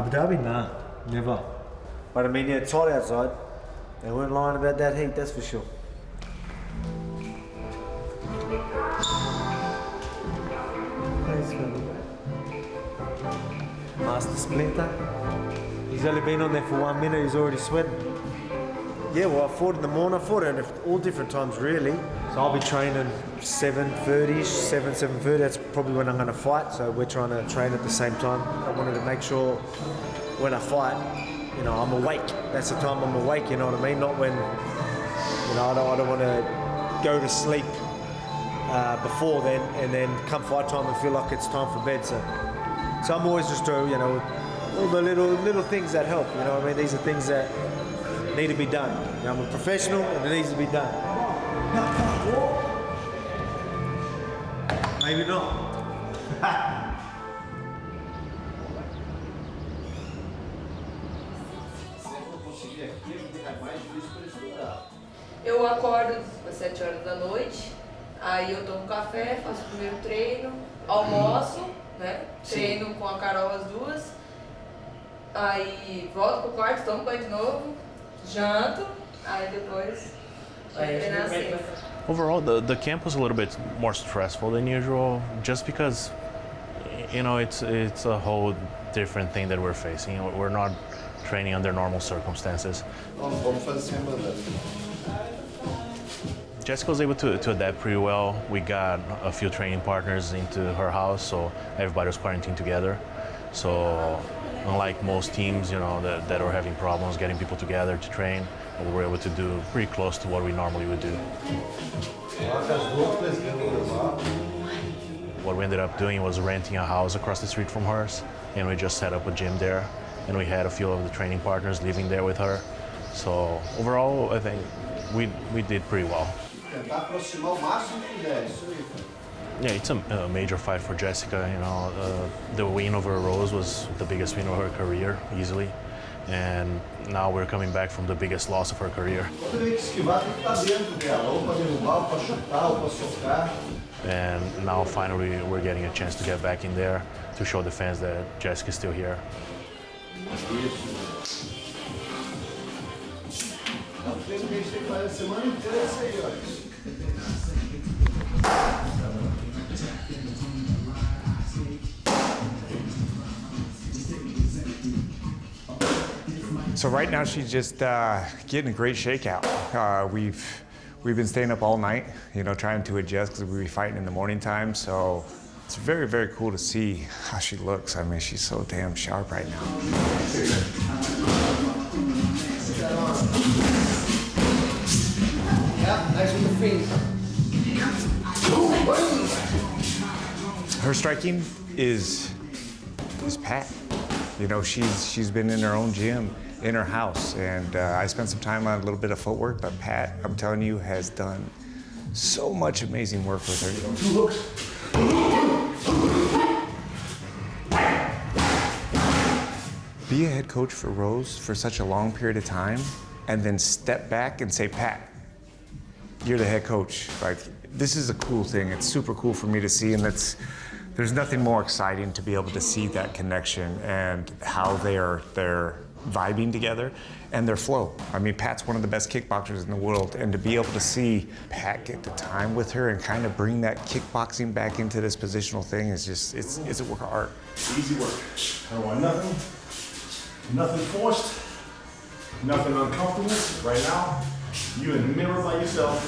Abu Dhabi? Nah, never. But I mean, yeah, it's hot outside. They weren't lying about that heat, that's for sure. Master Splinter. He's only been on there for 1 minute, he's already sweating. Yeah, well, I fought in the morning. I fought at all different times, really. So I'll be training 7:30, 7:30. That's probably when I'm going to fight. So we're trying to train at the same time. I wanted to make sure when I fight, you know, I'm awake. That's the time I'm awake, you know what I mean? Not when, you know, I don't want to go to sleep before then and then come fight time and feel like it's time for bed. So I'm always just, you know, all the little things that help, you know what I mean? These are things that need to be done. You know, I'm a professional and it needs to be done. Maybe not. Eu acordo às 7 horas da noite, aí eu tomo café, faço o primeiro treino, almoço, né? Treino com a Carol as duas, aí volto pro quarto, tomo banho de novo, janto, aí depois vai treinar cedo. Overall, the camp was a little bit more stressful than usual, just because, you know, it's a whole different thing that we're facing. We're not training under normal circumstances. Jessica was able to adapt pretty well. We got a few training partners into her house, so everybody was quarantined together. So unlike most teams, you know, that are having problems getting people together to train, we were able to do pretty close to what we normally would do. What we ended up doing was renting a house across the street from hers, and we just set up a gym there, and we had a few of the training partners living there with her. So overall, I think we did pretty well. Yeah, it's a major fight for Jessica. You know, the win over Rose was the biggest win of her career, easily. And now we're coming back from the biggest loss of her career. And now finally we're getting a chance to get back in there to show the fans that Jessica's still here. So right now she's just getting a great shakeout. We've been staying up all night, you know, trying to adjust because we'll be fighting in the morning time. So it's very, very cool to see how she looks. I mean, she's so damn sharp right now. Yeah, nice with the freeze. Her striking is Pat. You know, she's been in her own gym, in her house, and I spent some time on a little bit of footwork, but Pat, I'm telling you, has done so much amazing work with her. Be a head coach for Rose for such a long period of time, and then step back and say, Pat, you're the head coach. Like, this is a cool thing. It's super cool for me to see, and there's nothing more exciting to be able to see that connection and how they're vibing together and their flow. I mean, Pat's one of the best kickboxers in the world, and to be able to see Pat get the time with her and kind of bring that kickboxing back into this positional thing is just, it's a work of art. Easy work. I don't want nothing forced, nothing uncomfortable. Right now, you in the mirror by yourself,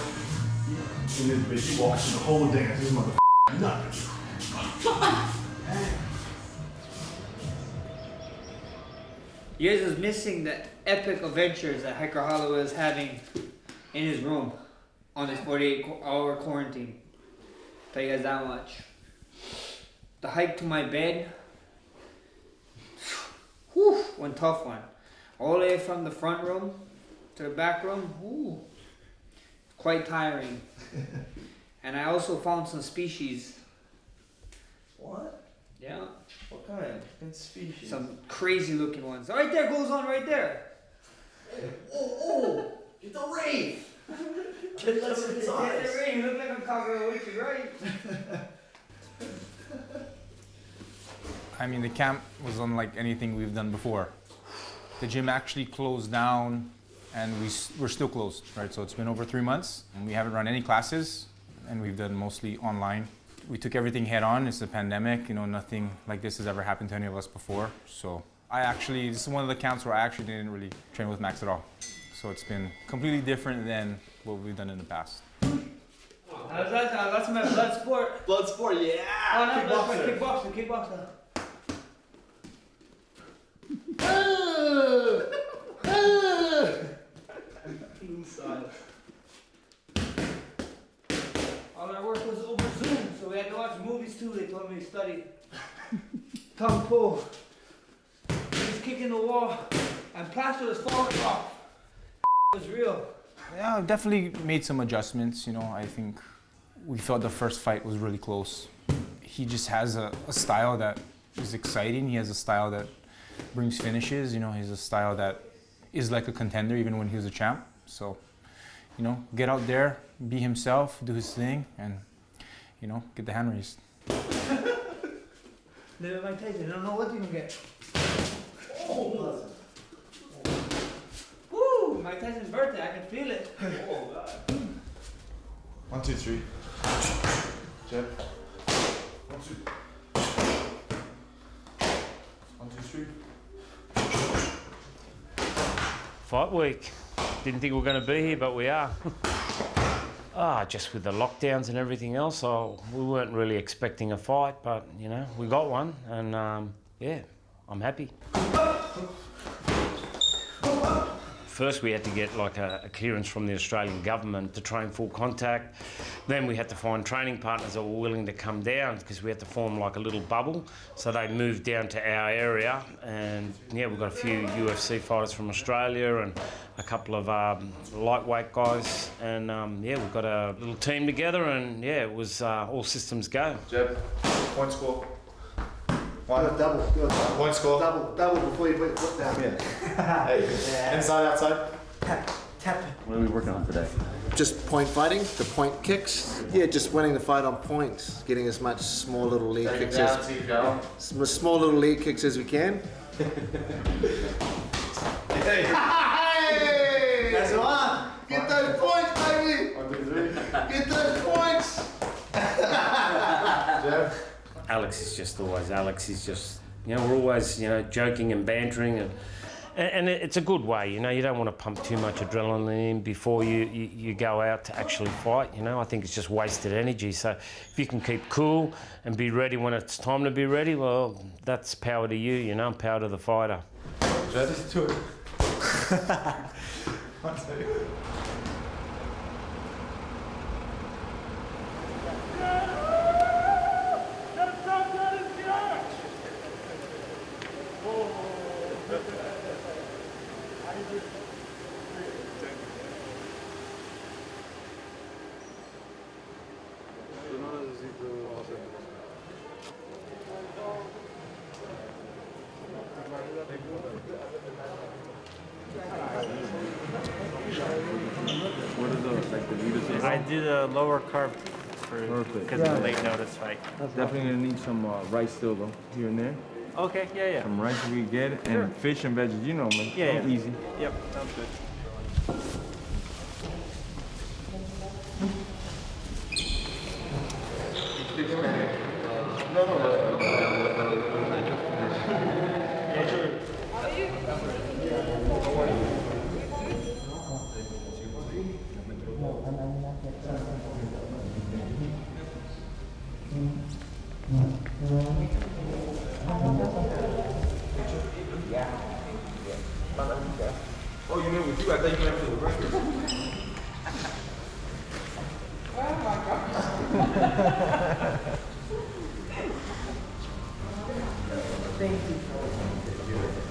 and this bitch, you walk through the whole dance. This motherfucker, nothing. You guys was missing the epic adventures that Hiker Hollow is having in his room on this 48-hour quarantine. Tell you guys that much. The hike to my bed, whew, one tough one. All the way from the front room to the back room, whew, quite tiring. And I also found some species. What? Yeah. What kind? What species? Some crazy looking ones. Right there, goes on right there. Hey. Oh! Get the rave! Get less of his eyes. Get the rave. You look like I'm talking with you, right? I mean, the camp was unlike anything we've done before. The gym actually closed down, and we're still closed, right? So it's been over 3 months, and we haven't run any classes, and we've done mostly online. We took everything head on. It's a pandemic, you know, nothing like this has ever happened to any of us before. So this is one of the camps where I actually didn't really train with Max at all. So it's been completely different than what we've done in the past. That's my blood sport. Blood sport, yeah. Oh, no, kickboxer. Inside. All our work was over Zoom, so we had to watch movies too. They told me to study. Tongue pull. He was kicking the wall, and plaster was falling off. It was real. Yeah, I've definitely made some adjustments. You know, I think we felt the first fight was really close. He just has a style that is exciting. He has a style that brings finishes. You know, he's a style that is like a contender even when he was a champ. So, you know, get out there, be himself, do his thing, and, you know, get the hand raised. Live at my Tyson. I don't know what you can get. Oh. Woo! Mike Tyson's birthday. I can feel it. Oh, God. 1, 2, 3. Jab. 1, 2. 1, 2, 3. Fight week. Didn't think we were going to be here, but we are. Just with the lockdowns and everything else, we weren't really expecting a fight, but, you know, we got one, and, yeah, I'm happy. First we had to get like a clearance from the Australian government to train full contact. Then we had to find training partners that were willing to come down because we had to form like a little bubble. So they moved down to our area, and yeah, we've got a few UFC fighters from Australia and a couple of lightweight guys, and yeah, we've got a little team together, and yeah, it was all systems go. Jab. Point score. Double. Point score. Double before you put your foot down. Yeah. Hey. Inside, outside. Tap. What are we working on today? Just point fighting, the point kicks. Yeah, just winning the fight on points, getting as much small little lead kicks as we can. Hey. That's the one. Get those points, baby. 1, 2, 3. Get those points. Jab. Alex is just always Alex. He's just, you know, we're always, you know, joking and bantering, and it's a good way, you know. You don't want to pump too much adrenaline in before you go out to actually fight, you know. I think it's just wasted energy. So if you can keep cool and be ready when it's time to be ready, well, that's power to you, you know, power to the fighter. Just do it. 1, 2. What are the leaders? I do the lower carb because of the late notice fight. Definitely gonna need some rice still though, here and there. Okay, yeah. Some rice we get, and Sure. fish and veggies, you know, man. Yeah. Easy. Yep, sounds good. Oh, you know what you? I thought you went for the record. Thank you.